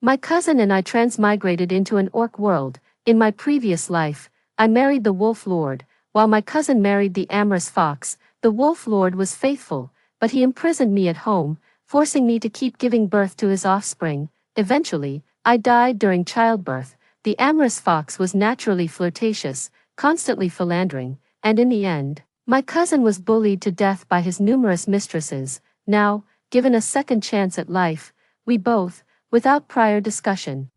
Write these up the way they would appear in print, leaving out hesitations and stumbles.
My cousin and I transmigrated into an orc world. In my previous life, I married the Wolf Lord, while my cousin married the amorous fox. The Wolf Lord was faithful, but he imprisoned me at home, forcing me to keep giving birth to his offspring. Eventually, I died during childbirth. The amorous fox was naturally flirtatious, constantly philandering, and in the end, my cousin was bullied to death by his numerous mistresses. Now, given a second chance at life, we both, without prior discussion,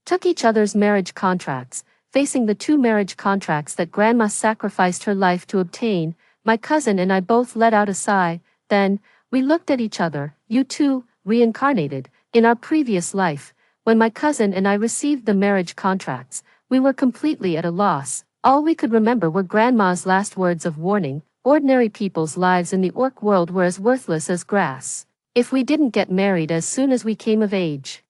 took each other's marriage contracts. Facing the 2 marriage contracts that Grandma sacrificed her life to obtain, my cousin and I both let out a sigh. Then, we looked at each other. You two, reincarnated, in our previous life. When my cousin and I received the marriage contracts, we were completely at a loss. All we could remember were Grandma's last words of warning: ordinary people's lives in the orc world were as worthless as grass. If we didn't get married as soon as we came of age,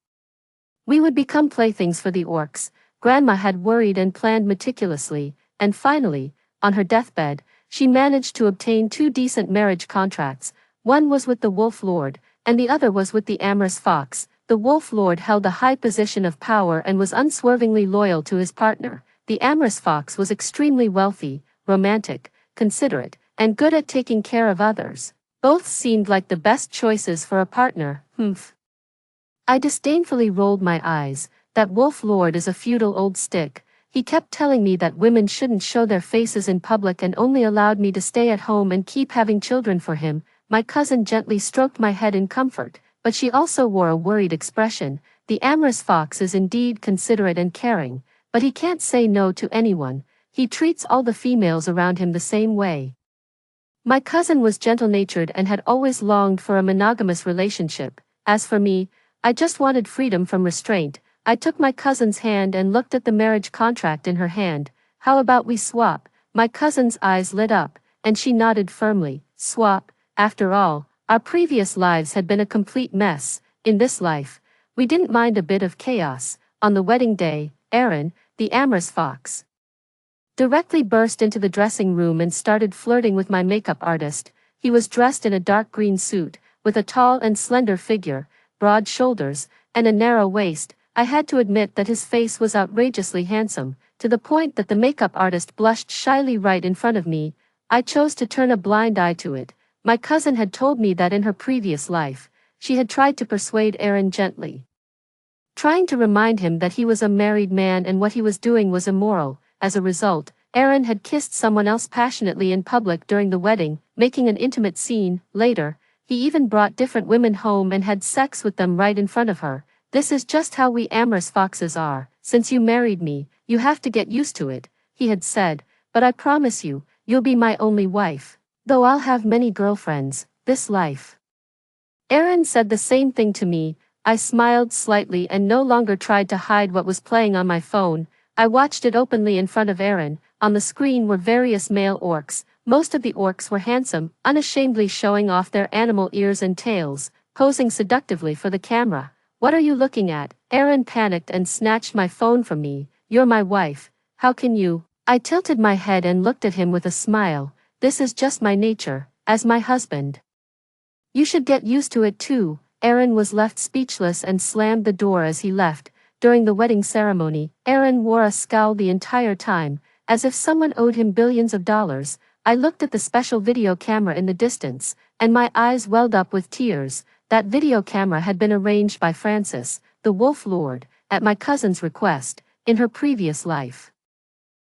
we would become playthings for the orcs. Grandma had worried and planned meticulously, and finally, on her deathbed, she managed to obtain 2 decent marriage contracts. One was with the Wolf Lord, and the other was with the amorous fox. The Wolf Lord held a high position of power and was unswervingly loyal to his partner. The amorous fox was extremely wealthy, romantic, considerate, and good at taking care of others. Both seemed like the best choices for a partner. Humph. I disdainfully rolled my eyes. That Wolf Lord is a feudal old stick. He kept telling me that women shouldn't show their faces in public and only allowed me to stay at home and keep having children for him. My cousin gently stroked my head in comfort, but she also wore a worried expression. The amorous fox is indeed considerate and caring, but he can't say no to anyone. He treats all the females around him the same way. My cousin was gentle-natured and had always longed for a monogamous relationship. As for me, I just wanted freedom from restraint. I took my cousin's hand and looked at the marriage contract in her hand. How about we swap? My cousin's eyes lit up, and she nodded firmly. Swap? After all, our previous lives had been a complete mess. In this life, we didn't mind a bit of chaos. On the wedding day, Aaron, the amorous fox, directly burst into the dressing room and started flirting with my makeup artist. He was dressed in a dark green suit, with a tall and slender figure, broad shoulders, and a narrow waist. I had to admit that his face was outrageously handsome, to the point that the makeup artist blushed shyly right in front of me. I chose to turn a blind eye to it. My cousin had told me that in her previous life, she had tried to persuade Aaron gently, trying to remind him that he was a married man and what he was doing was immoral. As a result, Aaron had kissed someone else passionately in public during the wedding, making an intimate scene. Later, he even brought different women home and had sex with them right in front of her. This is just how we amorous foxes are. Since you married me, you have to get used to it, he had said, but I promise you, you'll be my only wife. Though I'll have many girlfriends, this life. Aaron said the same thing to me. I smiled slightly and no longer tried to hide what was playing on my phone. I watched it openly in front of Aaron. On the screen were various male orcs. Most of the orcs were handsome, unashamedly showing off their animal ears and tails, posing seductively for the camera. What are you looking at? Aaron panicked and snatched my phone from me. You're my wife. How can you? I tilted my head and looked at him with a smile. This is just my nature, as my husband. You should get used to it too. Aaron was left speechless and slammed the door as he left. During the wedding ceremony, Aaron wore a scowl the entire time, as if someone owed him billions of dollars. I looked at the special video camera in the distance, and my eyes welled up with tears. That video camera had been arranged by Frances, the Wolf Lord, at my cousin's request, in her previous life.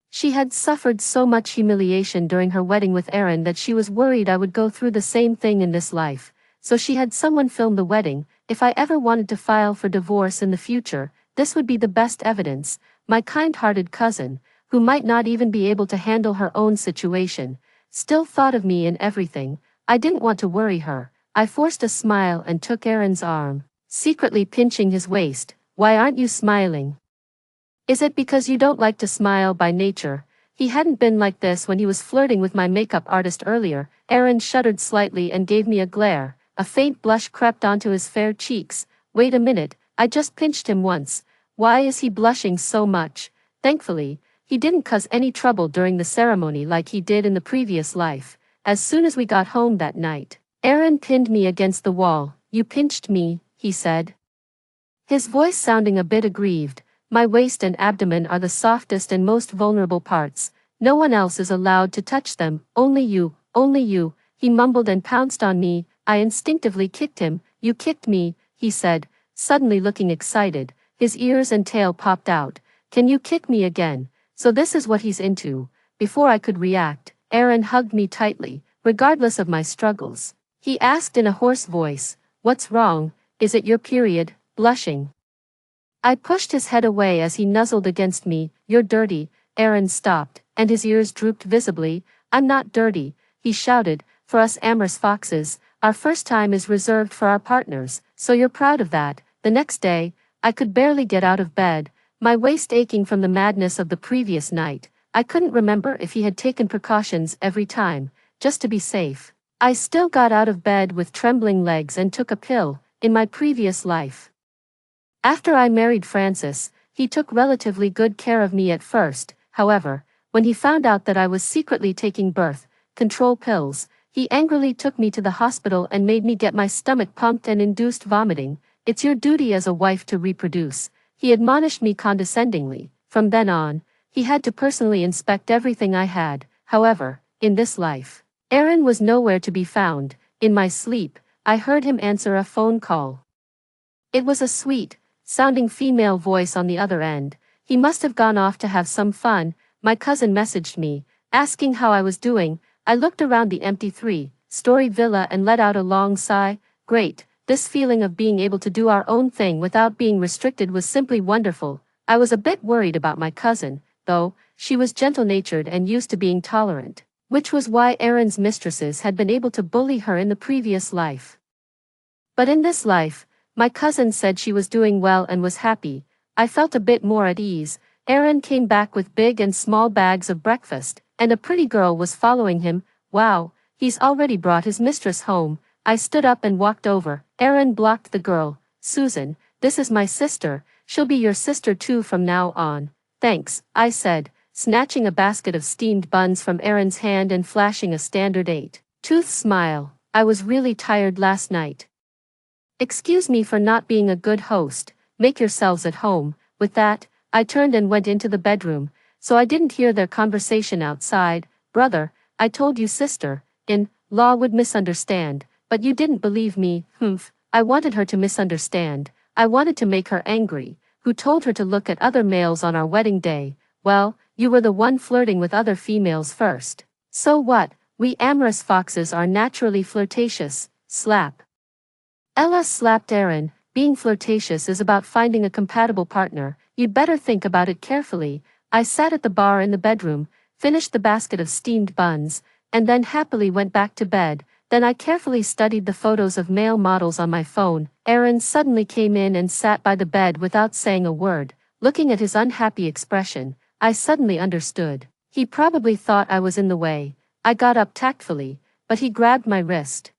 She had suffered so much humiliation during her wedding with Aaron that she was worried I would go through the same thing in this life, so she had someone film the wedding. If I ever wanted to file for divorce in the future, this would be the best evidence. My kind-hearted cousin, who might not even be able to handle her own situation, still thought of me in everything. I didn't want to worry her. I forced a smile and took Aaron's arm, secretly pinching his waist. Why aren't you smiling? Is it because you don't like to smile by nature? He hadn't been like this when he was flirting with my makeup artist earlier. Aaron shuddered slightly and gave me a glare. A faint blush crept onto his fair cheeks. Wait a minute, I just pinched him once. Why is he blushing so much? Thankfully, he didn't cause any trouble during the ceremony like he did in the previous life. As soon as we got home that night, Aaron pinned me against the wall. You pinched me, he said. his voice sounding a bit aggrieved. My waist and abdomen are the softest and most vulnerable parts. No one else is allowed to touch them, only you, he mumbled and pounced on me. I instinctively kicked him. You kicked me, he said, suddenly looking excited. His ears and tail popped out. Can you kick me again? So this is what he's into. Before I could react, Aaron hugged me tightly, regardless of my struggles. He asked in a hoarse voice, "What's wrong? Is it your period?" Blushing, I pushed his head away as he nuzzled against me. "You're dirty." Aaron stopped, and his ears drooped visibly. "I'm not dirty," he shouted. "For us amorous foxes, our first time is reserved for our partners, so you're proud of that." The next day, I could barely get out of bed, my waist aching from the madness of the previous night. I couldn't remember if he had taken precautions every time, just to be safe. I still got out of bed with trembling legs and took a pill. In my previous life, after I married Francis, he took relatively good care of me at first. However, when he found out that I was secretly taking birth control pills, he angrily took me to the hospital and made me get my stomach pumped and induced vomiting. "It's your duty as a wife to reproduce," he admonished me condescendingly. From then on, he had to personally inspect everything I had. However, in this life, Aaron was nowhere to be found. In my sleep, I heard him answer a phone call. It was a sweet sounding female voice on the other end. He must have gone off to have some fun. My cousin messaged me, asking how I was doing. I looked around the empty three-story villa and let out a long sigh. Great, this feeling of being able to do our own thing without being restricted was simply wonderful. I was a bit worried about my cousin, though. She was gentle-natured and used to being tolerant, which was why Aaron's mistresses had been able to bully her in the previous life. But in this life, my cousin said she was doing well and was happy. I felt a bit more at ease. Aaron came back with big and small bags of breakfast, and a pretty girl was following him. "Wow, he's already brought his mistress home." I stood up and walked over. Aaron blocked the girl. "Susan, this is my sister. She'll be your sister too from now on." "Thanks," I said, snatching a basket of steamed buns from Aaron's hand and flashing a standard 8-tooth smile. "I was really tired last night. Excuse me for not being a good host. Make yourselves at home." With that, I turned and went into the bedroom, so I didn't hear their conversation outside. "Brother, I told you sister-in-law would misunderstand, but you didn't believe me." "Humph, I wanted her to misunderstand. I wanted to make her angry." "Who told her to look at other males on our wedding day?" "Well, you were the one flirting with other females first." "So what? We amorous foxes are naturally flirtatious." Slap. Ella slapped Aaron. "Being flirtatious is about finding a compatible partner. You'd better think about it carefully." I sat at the bar in the bedroom, finished the basket of steamed buns, and then happily went back to bed. Then I carefully studied the photos of male models on my phone. Aaron suddenly came in and sat by the bed without saying a word. Looking at his unhappy expression, I suddenly understood. He probably thought I was in the way. I got up tactfully, but he grabbed my wrist.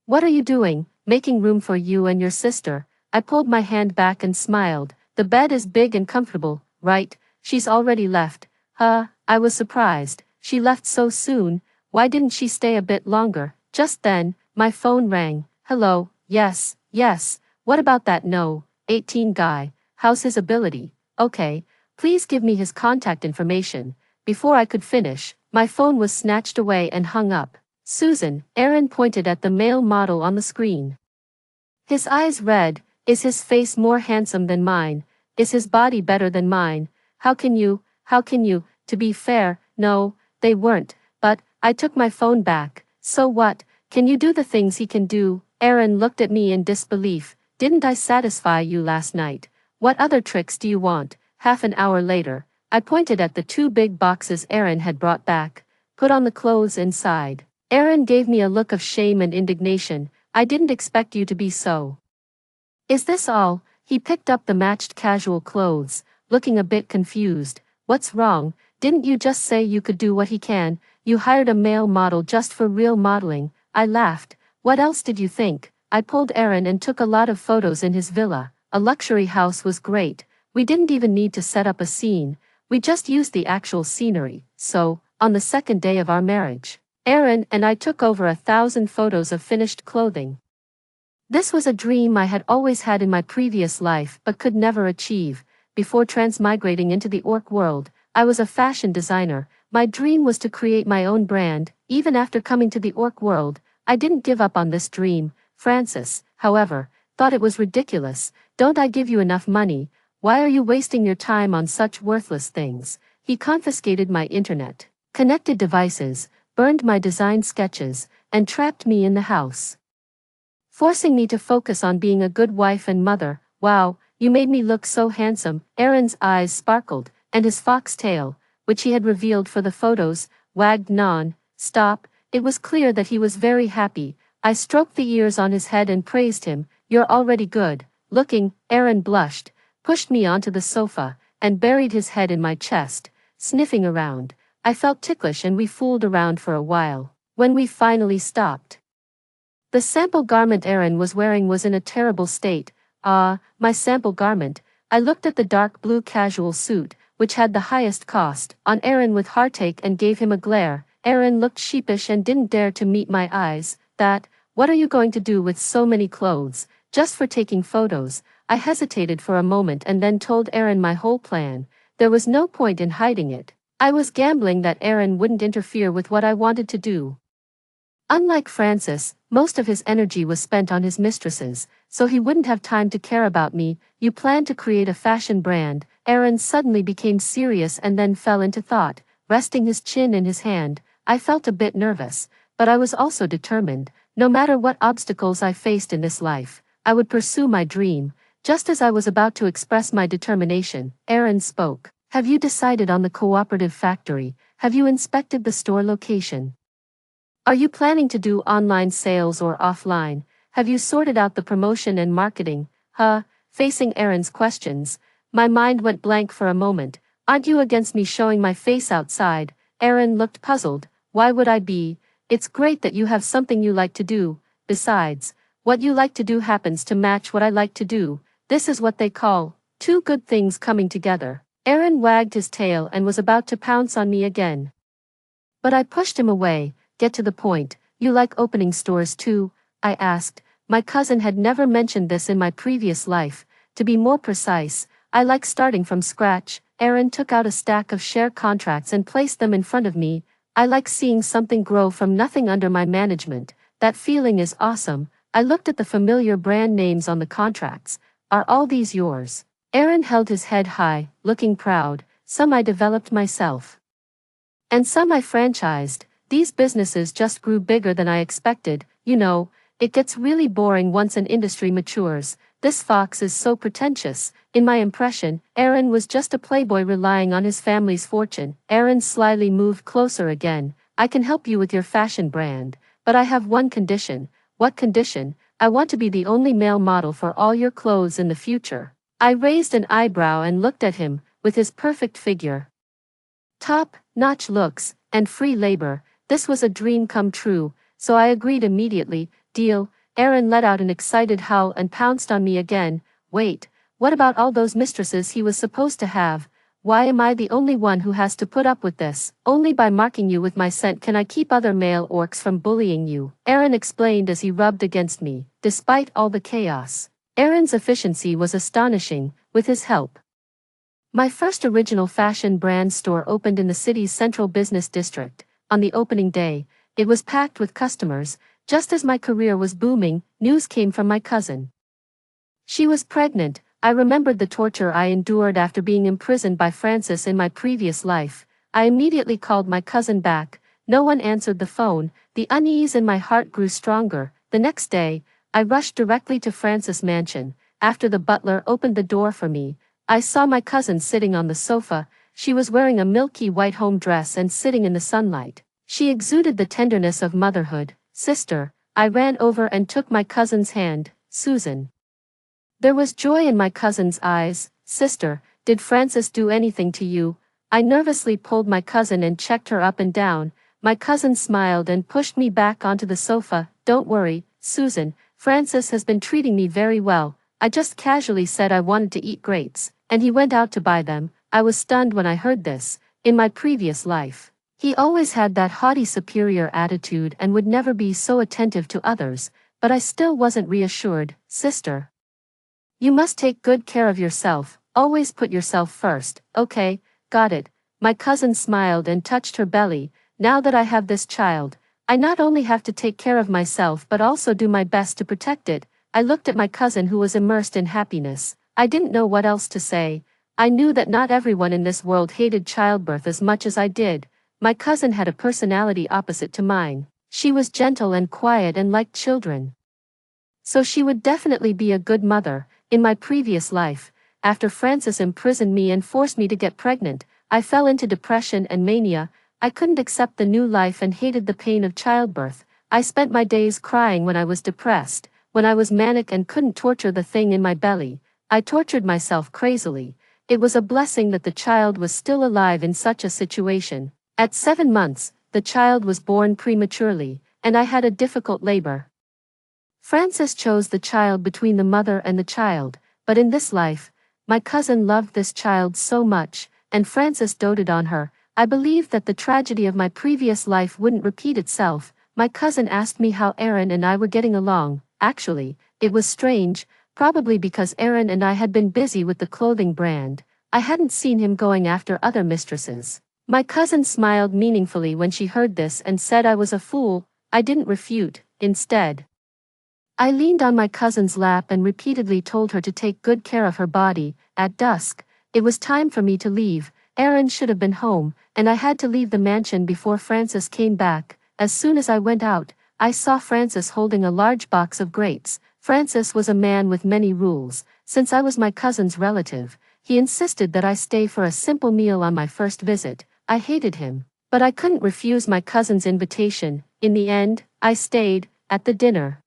"What are you doing?" "Making room for you and your sister." I pulled my hand back and smiled. "The bed is big and comfortable, right?" "She's already left." I was surprised. "She left so soon? Why didn't she stay a bit longer?" Just then, my phone rang. "Hello, yes. What about that No. 18 guy? How's his ability?" "Okay, please give me his contact information." Before I could finish, my phone was snatched away and hung up. "Susan," Aaron pointed at the male model on the screen. His eyes red. "Is his face more handsome than mine? Is his body better than mine? How can you? To be fair, no, they weren't, but," I took my phone back. "So what? Can you do the things he can do?" Aaron looked at me in disbelief. "Didn't I satisfy you last night? What other tricks do you want?" Half an hour later, I pointed at the 2 big boxes Aaron had brought back. "Put on the clothes inside." Aaron gave me a look of shame and indignation. "I didn't expect you to be so." "Is this all?" He picked up the matched casual clothes, looking a bit confused. "What's wrong? Didn't you just say you could do what he can? You hired a male model just for real modeling." I laughed. "What else did you think?" I pulled Aaron and took a lot of photos in his villa. A luxury house was great. We didn't even need to set up a scene. We just used the actual scenery. So, on the second day of our marriage, Aaron and I took over 1,000 photos of finished clothing. This was a dream I had always had in my previous life but could never achieve. Before transmigrating into the orc world, I was a fashion designer. My dream was to create my own brand. Even after coming to the orc world, I didn't give up on this dream. Francis, however, thought it was ridiculous. Don't I give you enough money? Why are you wasting your time on such worthless things? He confiscated my internet, connected devices, burned my design sketches, and trapped me in the house, forcing me to focus on being a good wife and mother. Wow, you made me look so handsome. Aaron's eyes sparkled, and his fox tail, which he had revealed for the photos, wagged non-stop. It was clear that he was very happy. I stroked the ears on his head and praised him. You're already good looking. Aaron blushed, pushed me onto the sofa, and buried his head in my chest, sniffing around. I felt ticklish and we fooled around for a while. When we finally stopped, the sample garment Aaron was wearing was in a terrible state. Ah, my sample garment. I looked at the dark blue casual suit, which had the highest cost, on Aaron with heartache and gave him a glare. Aaron looked sheepish and didn't dare to meet my eyes. What are you going to do with so many clothes? Just for taking photos. I hesitated for a moment and then told Aaron my whole plan. There was no point in hiding it. I was gambling that Aaron wouldn't interfere with what I wanted to do. Unlike Francis, most of his energy was spent on his mistresses, so he wouldn't have time to care about me. You plan to create a fashion brand. Aaron suddenly became serious and then fell into thought, resting his chin in his hand. I felt a bit nervous, but I was also determined. No matter what obstacles I faced in this life, I would pursue my dream. Just as I was about to express my determination, Aaron spoke. Have you decided on the cooperative factory? Have you inspected the store location? Are you planning to do online sales or offline? Have you sorted out the promotion and marketing? Facing Aaron's questions, my mind went blank for a moment. Aren't you against me showing my face outside? Aaron looked puzzled. Why would I be? It's great that you have something you like to do. Besides, what you like to do happens to match what I like to do. This is what they call two good things coming together. Aaron wagged his tail and was about to pounce on me again, but I pushed him away. Get to the point. You like opening stores too? I asked. My cousin had never mentioned this in my previous life. To be more precise, I like starting from scratch. Aaron took out a stack of share contracts and placed them in front of me. I like seeing something grow from nothing under my management. That feeling is awesome. I looked at the familiar brand names on the contracts. Are all these yours? Aaron held his head high, looking proud. Some I developed myself, and some I franchised. These businesses just grew bigger than I expected. You know, it gets really boring once an industry matures. This Fox is so pretentious. In my impression, Aaron was just a playboy relying on his family's fortune. Aaron slyly moved closer again. I can help you with your fashion brand, but I have one condition. What condition? I want to be the only male model for all your clothes in the future. I raised an eyebrow and looked at him. With his perfect figure, top-notch looks, and free labor, this was a dream come true, so I agreed immediately. Deal. Aaron let out an excited howl and pounced on me again. Wait, what about all those mistresses he was supposed to have? Why am I the only one who has to put up with this? Only by marking you with my scent can I keep other male orcs from bullying you, Aaron explained as he rubbed against me. Despite all the chaos, Aaron's efficiency was astonishing. With his help, my first original fashion brand store opened in the city's central business district. On the opening day, it was packed with customers. Just as my career was booming, news came from my cousin. She was pregnant. I remembered the torture I endured after being imprisoned by Francis in my previous life. I immediately called my cousin back. No one answered the phone. The unease in my heart grew stronger. The next day, I rushed directly to Francis' mansion. After the butler opened the door for me, I saw my cousin sitting on the sofa. She was wearing a milky white home dress and sitting in the sunlight. She exuded the tenderness of motherhood. Sister, I ran over and took my cousin's hand. Susan. There was joy in my cousin's eyes. Sister, did Francis do anything to you? I nervously pulled my cousin and checked her up and down. My cousin smiled and pushed me back onto the sofa. Don't worry, Susan, Francis has been treating me very well. I just casually said I wanted to eat grapes, and he went out to buy them. I was stunned when I heard this. In my previous life, he always had that haughty superior attitude and would never be so attentive to others, but I still wasn't reassured. Sister, you must take good care of yourself, always put yourself first. Okay, got it. My cousin smiled and touched her belly. Now that I have this child, I not only have to take care of myself but also do my best to protect it. I looked at my cousin who was immersed in happiness. I didn't know what else to say. I knew that not everyone in this world hated childbirth as much as I did. My cousin had a personality opposite to mine. She was gentle and quiet and liked children. So she would definitely be a good mother. In my previous life, after Francis imprisoned me and forced me to get pregnant, I fell into depression and mania. I couldn't accept the new life and hated the pain of childbirth. I spent my days crying when I was depressed, when I was manic and couldn't torture the thing in my belly. I tortured myself crazily. It was a blessing that the child was still alive in such a situation. At 7 months, the child was born prematurely, and I had a difficult labor. Francis chose the child between the mother and the child, but in this life, my cousin loved this child so much, and Francis doted on her. I believed that the tragedy of my previous life wouldn't repeat itself. My cousin asked me how Aaron and I were getting along. Actually, it was strange, probably because Aaron and I had been busy with the clothing brand. I hadn't seen him going after other mistresses. My cousin smiled meaningfully when she heard this and said I was a fool. I didn't refute. Instead, I leaned on my cousin's lap and repeatedly told her to take good care of her body. At dusk, it was time for me to leave. Aaron should have been home, and I had to leave the mansion before Francis came back. As soon as I went out, I saw Francis holding a large box of grapes. Francis was a man with many rules. Since I was my cousin's relative, he insisted that I stay for a simple meal on my first visit. I hated him, but I couldn't refuse my cousin's invitation. In the end, I stayed. At the dinner,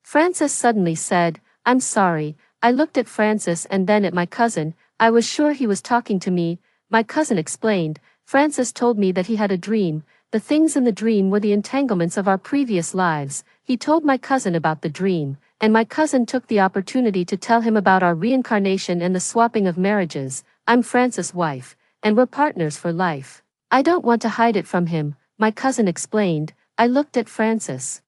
Francis suddenly said, "I'm sorry." I looked at Francis and then at my cousin. I was sure he was talking to me. My cousin explained. Francis told me that he had a dream. The things in the dream were the entanglements of our previous lives. He told my cousin about the dream, and my cousin took the opportunity to tell him about our reincarnation and the swapping of marriages. I'm Francis' wife, and we're partners for life. I don't want to hide it from him, my cousin explained. I looked at Francis.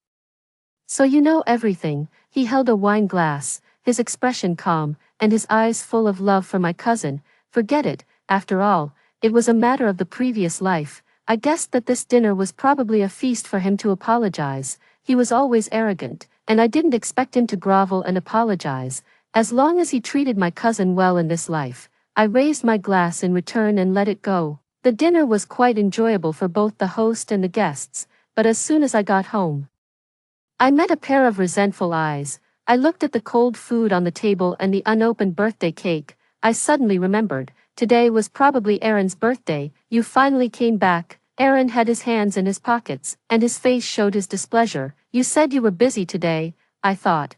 So you know everything. He held a wine glass, his expression calm, and his eyes full of love for my cousin. Forget it, after all, it was a matter of the previous life. I guessed that this dinner was probably a feast for him to apologize. He was always arrogant, and I didn't expect him to grovel and apologize. As long as he treated my cousin well in this life, I raised my glass in return and let it go. The dinner was quite enjoyable for both the host and the guests, but as soon as I got home, I met a pair of resentful eyes. I looked at the cold food on the table and the unopened birthday cake. I suddenly remembered, today was probably Aaron's birthday. You finally came back. Aaron had his hands in his pockets, and his face showed his displeasure. You said you were busy today. I thought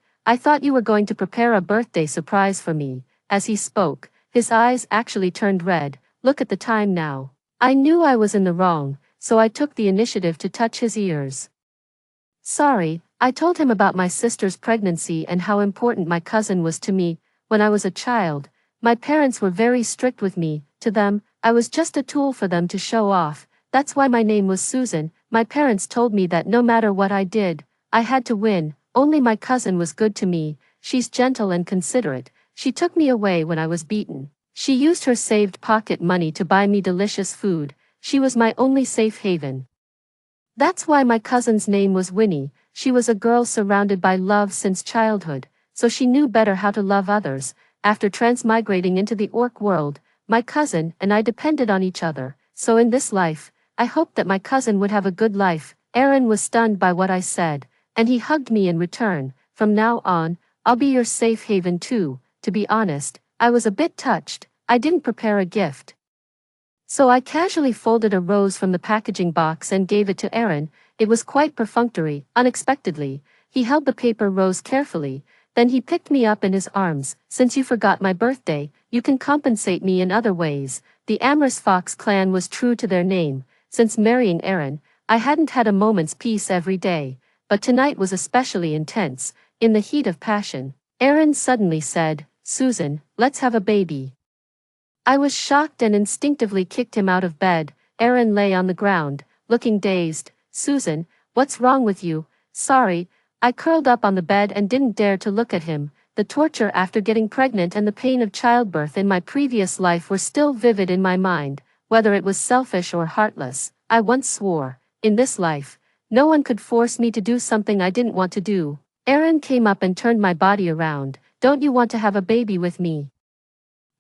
you were going to prepare a birthday surprise for me. As he spoke, his eyes actually turned red. Look at the time now. I knew I was in the wrong, so I took the initiative to touch his ears. Sorry, I told him about my sister's pregnancy and how important my cousin was to me. When I was a child, my parents were very strict with me. To them, I was just a tool for them to show off. That's why my name was Susan. My parents told me that no matter what I did, I had to win. Only my cousin was good to me. She's gentle and considerate. She took me away when I was beaten. She used her saved pocket money to buy me delicious food. She was my only safe haven. That's why my cousin's name was Winnie. She was a girl surrounded by love since childhood, so she knew better how to love others. After transmigrating into the orc world, my cousin and I depended on each other. So in this life, I hoped that my cousin would have a good life. Aaron was stunned by what I said, and he hugged me in return. From now on, I'll be your safe haven too. To be honest, I was a bit touched. I didn't prepare a gift, so I casually folded a rose from the packaging box and gave it to Aaron. It was quite perfunctory. Unexpectedly, he held the paper rose carefully. Then he picked me up in his arms. Since you forgot my birthday, you can compensate me in other ways. The amorous Fox clan was true to their name. Since marrying Aaron, I hadn't had a moment's peace every day. But tonight was especially intense. In the heat of passion, Aaron suddenly said, "Susan, let's have a baby." I was shocked and instinctively kicked him out of bed. Aaron lay on the ground, looking dazed. "Susan, what's wrong with you?" "Sorry, I curled up on the bed and didn't dare to look at him. The torture after getting pregnant and the pain of childbirth in my previous life were still vivid in my mind, whether it was selfish or heartless. I once swore, in this life, no one could force me to do something I didn't want to do. Aaron came up and turned my body around. Don't you want to have a baby with me?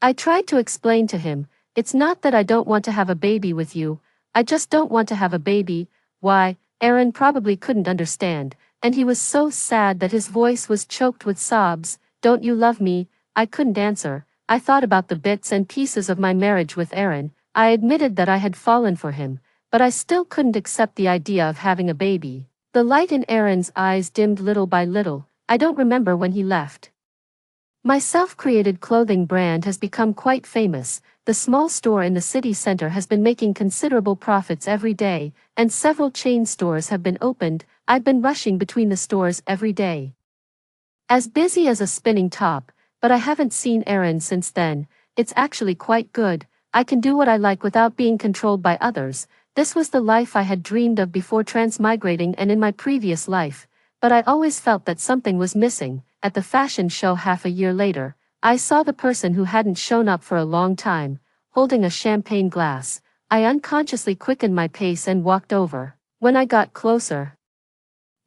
I tried to explain to him, it's not that I don't want to have a baby with you, I just don't want to have a baby. Why? Aaron probably couldn't understand, and he was so sad that his voice was choked with sobs. Don't you love me? I couldn't answer. I thought about the bits and pieces of my marriage with Aaron. I admitted that I had fallen for him, but I still couldn't accept the idea of having a baby. The light in Aaron's eyes dimmed little by little. I don't remember when he left. My self-created clothing brand has become quite famous. The small store in the city center has been making considerable profits every day, and several chain stores have been opened. I've been rushing between the stores every day. As busy as a spinning top, but I haven't seen Aaron since then. It's actually quite good. I can do what I like without being controlled by others. This was the life I had dreamed of before transmigrating and in my previous life, but I always felt that something was missing. At the fashion show half a year later, I saw the person who hadn't shown up for a long time, holding a champagne glass. I unconsciously quickened my pace and walked over. When I got closer,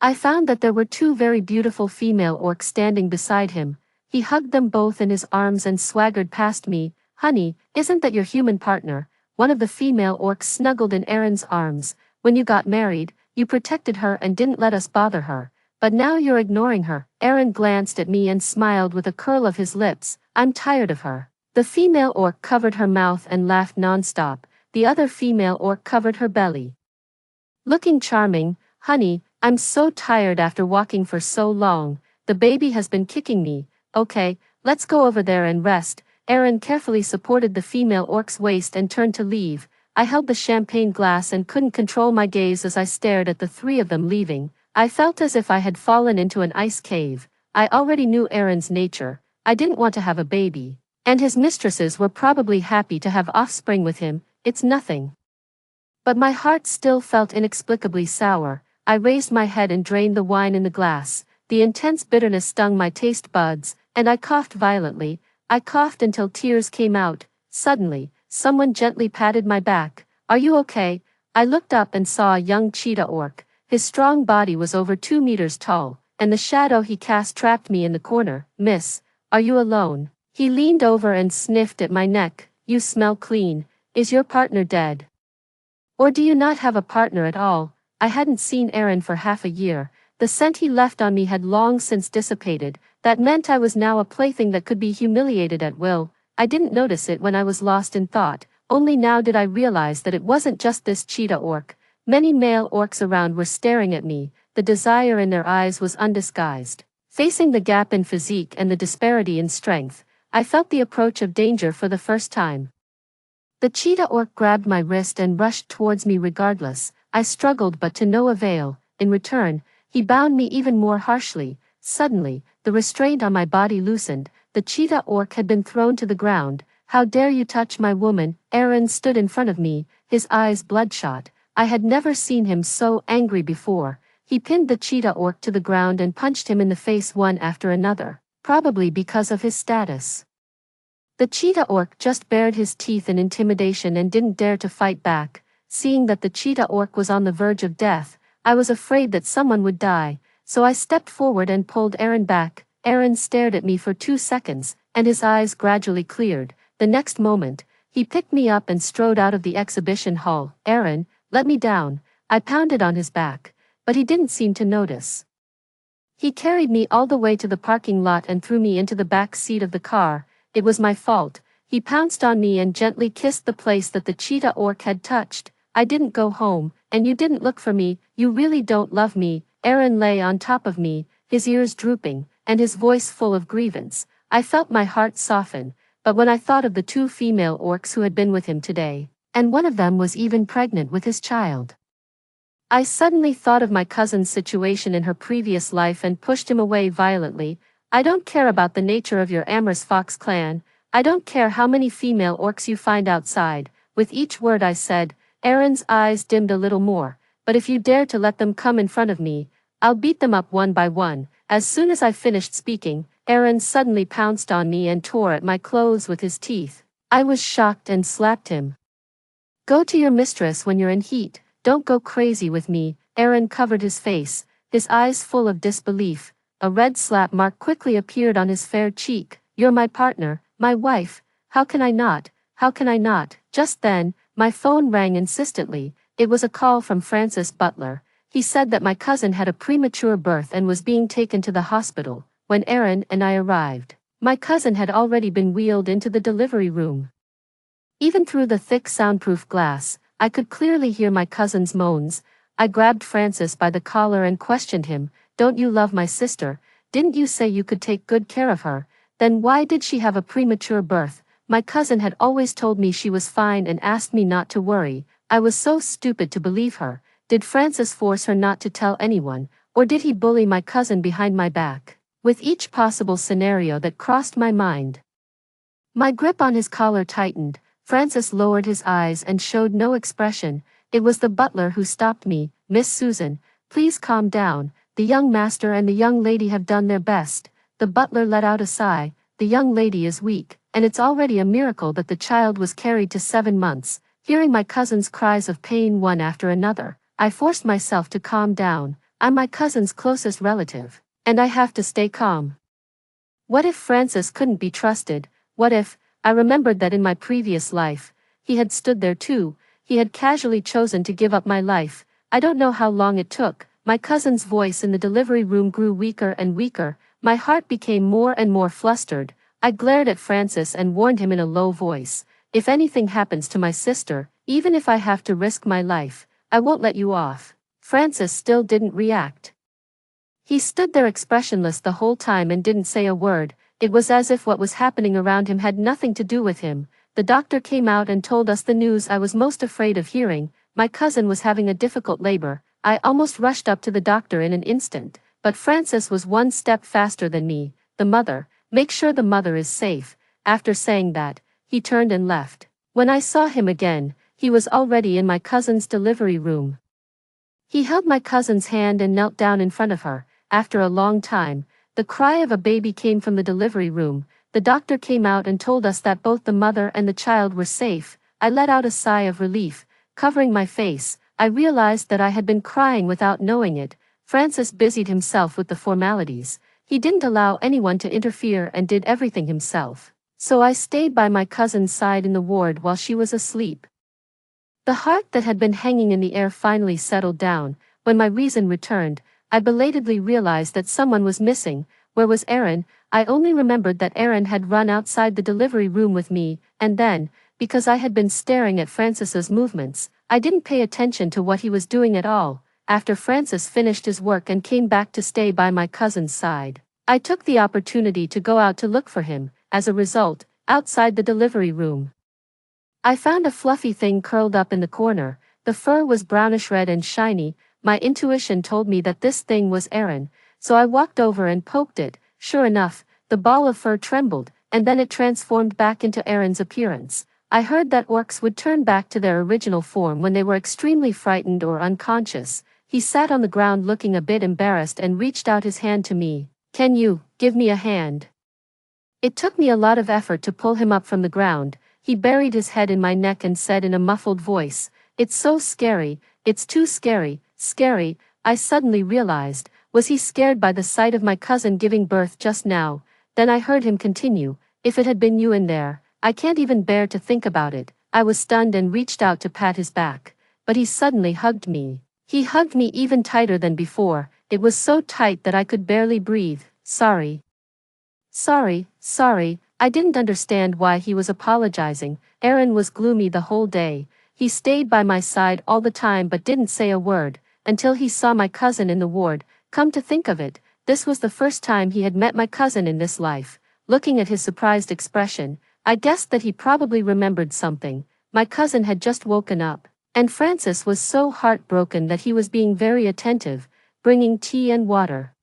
I found that there were two very beautiful female orcs standing beside him. He hugged them both in his arms and swaggered past me. Honey, isn't that your human partner? One of the female orcs snuggled in Aaron's arms. When you got married, you protected her and didn't let us bother her. But now you're ignoring her. Aaron glanced at me and smiled with a curl of his lips. I'm tired of her. The female orc covered her mouth and laughed non-stop. The other female orc covered her belly, looking charming. Honey, I'm so tired after walking for so long. The baby has been kicking me. Okay, let's go over there and rest. Aaron carefully supported the female orc's waist and turned to leave. I held the champagne glass and couldn't control my gaze as I stared at the three of them leaving. I felt as if I had fallen into an ice cave. I already knew Aaron's nature. I didn't want to have a baby. And his mistresses were probably happy to have offspring with him. It's nothing. But my heart still felt inexplicably sour. I raised my head and drained the wine in the glass. The intense bitterness stung my taste buds, and I coughed violently. I coughed until tears came out. Suddenly, someone gently patted my back. Are you okay? I looked up and saw a young cheetah orc. His strong body was over 2 meters tall, and the shadow he cast trapped me in the corner. Miss, are you alone? He leaned over and sniffed at my neck. You smell clean. Is your partner dead? Or do you not have a partner at all? I hadn't seen Aaron for half a year. The scent he left on me had long since dissipated. That meant I was now a plaything that could be humiliated at will. I didn't notice it when I was lost in thought. Only now did I realize that it wasn't just this cheetah orc. Many male orcs around were staring at me. The desire in their eyes was undisguised. Facing the gap in physique and the disparity in strength, I felt the approach of danger for the first time. The cheetah orc grabbed my wrist and rushed towards me regardless. I struggled but to no avail. In return, he bound me even more harshly. Suddenly, the restraint on my body loosened. The cheetah orc had been thrown to the ground. How dare you touch my woman? Aaron stood in front of me, his eyes bloodshot. I had never seen him so angry before. He pinned the cheetah orc to the ground and punched him in the face one after another, probably because of his status. The cheetah orc just bared his teeth in intimidation and didn't dare to fight back. Seeing that the cheetah orc was on the verge of death, I was afraid that someone would die, so I stepped forward and pulled Aaron back. Aaron stared at me for 2 seconds, and his eyes gradually cleared. The next moment, he picked me up and strode out of the exhibition hall. Aaron, let me down. I pounded on his back, but he didn't seem to notice. He carried me all the way to the parking lot and threw me into the back seat of the car. It was my fault. He pounced on me and gently kissed the place that the cheetah orc had touched. I didn't go home, and you didn't look for me. You really don't love me. Aaron lay on top of me, his ears drooping, and his voice full of grievance. I felt my heart soften, but when I thought of the 2 female orcs who had been with him today, and one of them was even pregnant with his child, I suddenly thought of my cousin's situation in her previous life and pushed him away violently. I don't care about the nature of your amorous fox clan. I don't care how many female orcs you find outside. With each word I said, Aaron's eyes dimmed a little more. But if you dare to let them come in front of me, I'll beat them up one by one. As soon as I finished speaking, Aaron suddenly pounced on me and tore at my clothes with his teeth. I was shocked and slapped him. Go to your mistress when you're in heat, don't go crazy with me. Aaron covered his face, his eyes full of disbelief. A red slap mark quickly appeared on his fair cheek. You're my partner, my wife. How can I not? How can I not? Just then, my phone rang insistently. It was a call from Francis Butler. He said that my cousin had a premature birth and was being taken to the hospital. When Aaron and I arrived, my cousin had already been wheeled into the delivery room. Even through the thick soundproof glass, I could clearly hear my cousin's moans. I grabbed Francis by the collar and questioned him. Don't you love my sister? Didn't you say you could take good care of her? Then why did she have a premature birth? My cousin had always told me she was fine and asked me not to worry. I was so stupid to believe her. Did Francis force her not to tell anyone, or did he bully my cousin behind my back? With each possible scenario that crossed my mind, my grip on his collar tightened. Francis lowered his eyes and showed no expression. It was the butler who stopped me. Miss Susan, please calm down. The young master and the young lady have done their best. The butler let out a sigh. The young lady is weak, and it's already a miracle that the child was carried to 7 months. Hearing my cousin's cries of pain one after another, I forced myself to calm down. I'm my cousin's closest relative, and I have to stay calm. What if Francis couldn't be trusted? What if, I remembered that in my previous life, he had stood there too. He had casually chosen to give up my life. I don't know how long it took. My cousin's voice in the delivery room grew weaker and weaker. My heart became more and more flustered. I glared at Francis and warned him in a low voice. If anything happens to my sister, even if I have to risk my life, I won't let you off. Francis still didn't react. He stood there expressionless the whole time and didn't say a word. It was as if what was happening around him had nothing to do with him. The doctor came out and told us the news I was most afraid of hearing. My cousin was having a difficult labor. I almost rushed up to the doctor in an instant, but Francis was one step faster than me. The mother, make sure the mother is safe. After saying that, he turned and left. When I saw him again, he was already in my cousin's delivery room. He held my cousin's hand and knelt down in front of her. After a long time, the cry of a baby came from the delivery room. The doctor came out and told us that both the mother and the child were safe. I let out a sigh of relief. Covering my face, I realized that I had been crying without knowing it. Francis busied himself with the formalities. He didn't allow anyone to interfere and did everything himself. So I stayed by my cousin's side in the ward while she was asleep. The heart that had been hanging in the air finally settled down. When my reason returned, I belatedly realized that someone was missing. Where was Aaron? I only remembered that Aaron had run outside the delivery room with me, and then, because I had been staring at Francis's movements, I didn't pay attention to what he was doing at all. After Francis finished his work and came back to stay by my cousin's side, I took the opportunity to go out to look for him. As a result, outside the delivery room, I found a fluffy thing curled up in the corner. The fur was brownish red and shiny. My intuition told me that this thing was Aaron, so I walked over and poked it. Sure enough, the ball of fur trembled, and then it transformed back into Aaron's appearance. I heard that orcs would turn back to their original form when they were extremely frightened or unconscious. He sat on the ground looking a bit embarrassed and reached out his hand to me. Can you give me a hand? It took me a lot of effort to pull him up from the ground. He buried his head in my neck and said in a muffled voice, "It's so scary, it's too scary, scary." I suddenly realized, was he scared by the sight of my cousin giving birth just now? Then I heard him continue, "If it had been you in there, I can't even bear to think about it." I was stunned and reached out to pat his back, but he suddenly hugged me. He hugged me even tighter than before. It was so tight that I could barely breathe. Sorry. Sorry, I didn't understand why he was apologizing. Aaron was gloomy the whole day. He stayed by my side all the time but didn't say a word, until he saw my cousin in the ward. Come to think of it, this was the first time he had met my cousin in this life. Looking at his surprised expression, I guessed that he probably remembered something. My cousin had just woken up, and Francis was so heartbroken that he was being very attentive, bringing tea and water.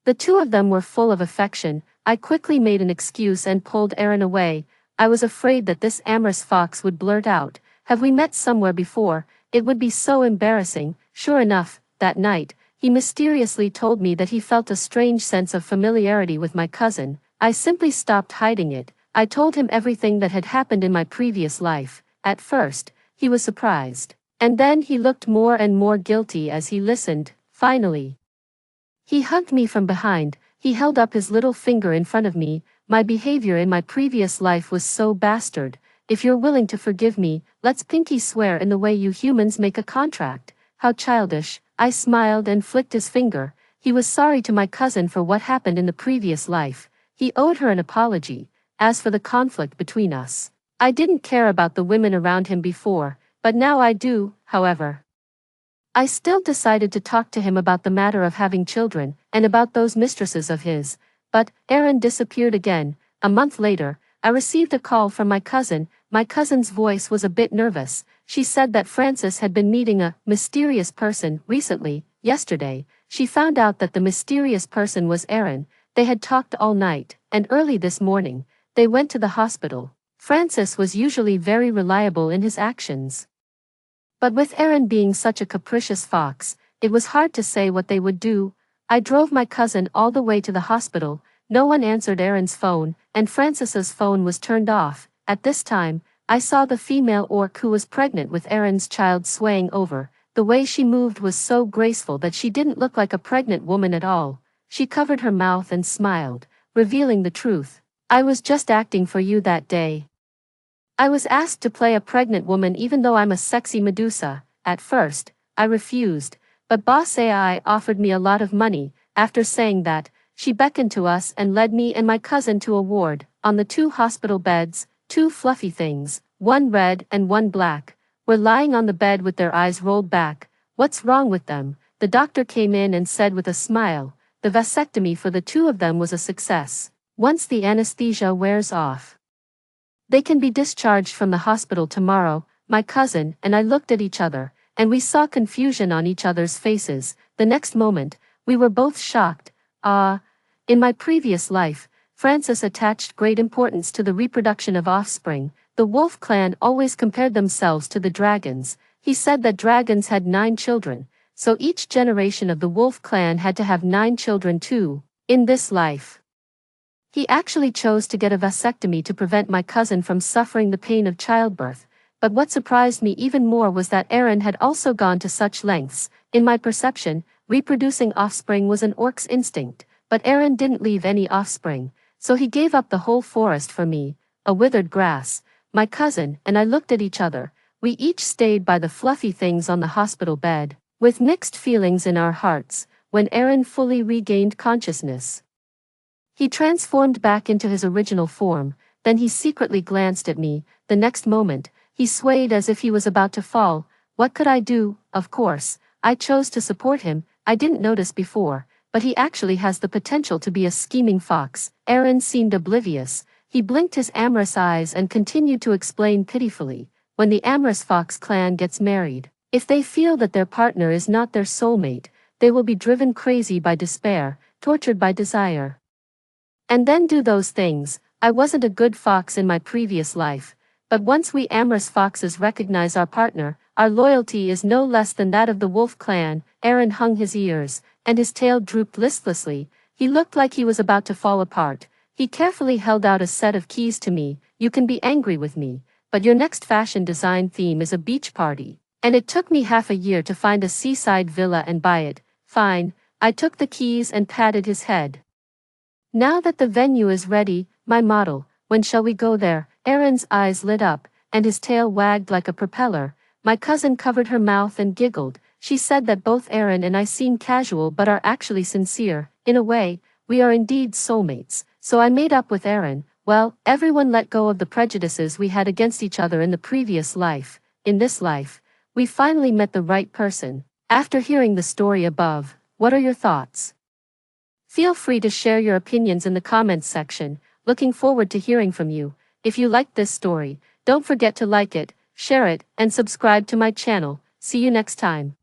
The two of them were full of affection. I quickly made an excuse and pulled Aaron away. I was afraid that this amorous fox would blurt out, "Have we met somewhere before?" It would be so embarrassing. Sure enough, that night, he mysteriously told me that he felt a strange sense of familiarity with my cousin. I simply stopped hiding it. I told him everything that had happened in my previous life. At first, he was surprised. And then he looked more and more guilty as he listened. Finally, he hugged me from behind. He held up his little finger in front of me. My behavior in my previous life was so bastard. If you're willing to forgive me, let's pinky swear in the way you humans make a contract. How childish. I smiled and flicked his finger. He was sorry to my cousin for what happened in the previous life. He owed her an apology. As for the conflict between us, I didn't care about the women around him before, but now I do, however. I still decided to talk to him about the matter of having children, and about those mistresses of his, but Aaron disappeared again. A month later, I received a call from my cousin. My cousin's voice was a bit nervous. She said that Francis had been meeting a mysterious person recently. Yesterday, she found out that the mysterious person was Aaron. They had talked all night, and early this morning, they went to the hospital. Francis was usually very reliable in his actions, but with Aaron being such a capricious fox, it was hard to say what they would do. I drove my cousin all the way to the hospital. No one answered Aaron's phone, and Francis's phone was turned off. At this time, I saw the female orc who was pregnant with Aaron's child swaying over. The way she moved was so graceful that she didn't look like a pregnant woman at all. She covered her mouth and smiled, revealing the truth. I was just acting for you that day. I was asked to play a pregnant woman even though I'm a sexy Medusa. At first, I refused, but Boss AI offered me a lot of money. After saying that, she beckoned to us and led me and my cousin to a ward. On the 2 hospital beds, 2 fluffy things, one red and one black, were lying on the bed with their eyes rolled back. What's wrong with them? The doctor came in and said with a smile, the vasectomy for the 2 of them was a success. Once the anesthesia wears off, they can be discharged from the hospital tomorrow. My cousin and I looked at each other, and we saw confusion on each other's faces. The next moment, we were both shocked. In my previous life, Francis attached great importance to the reproduction of offspring. The wolf clan always compared themselves to the dragons. He said that dragons had 9 children, so each generation of the wolf clan had to have 9 children too. In this life, he actually chose to get a vasectomy to prevent my cousin from suffering the pain of childbirth. But what surprised me even more was that Aaron had also gone to such lengths. In my perception, reproducing offspring was an orc's instinct, but Aaron didn't leave any offspring, so he gave up the whole forest for me, a withered grass. My cousin and I looked at each other. We each stayed by the fluffy things on the hospital bed, with mixed feelings in our hearts. When Aaron fully regained consciousness, he transformed back into his original form. Then he secretly glanced at me. The next moment, he swayed as if he was about to fall. What could I do? Of course, I chose to support him. I didn't notice before, but he actually has the potential to be a scheming fox. Aaron seemed oblivious. He blinked his amorous eyes and continued to explain pitifully. When the amorous fox clan gets married, if they feel that their partner is not their soulmate, they will be driven crazy by despair, tortured by desire, and then do those things. I wasn't a good fox in my previous life, but once we amorous foxes recognize our partner, our loyalty is no less than that of the wolf clan. Aaron hung his ears, and his tail drooped listlessly. He looked like he was about to fall apart. He carefully held out a set of keys to me. You can be angry with me, but your next fashion design theme is a beach party. And it took me half a year to find a seaside villa and buy it. Fine. I took the keys and patted his head. Now that the venue is ready, my model, when shall we go there? Aaron's eyes lit up, and his tail wagged like a propeller. My cousin covered her mouth and giggled. She said that both Aaron and I seem casual but are actually sincere. In a way, we are indeed soulmates. So I made up with Aaron. Well, everyone let go of the prejudices we had against each other in the previous life. In this life, we finally met the right person. After hearing the story above, what are your thoughts? Feel free to share your opinions in the comments section. Looking forward to hearing from you. If you liked this story, don't forget to like it, share it, and subscribe to my channel. See you next time.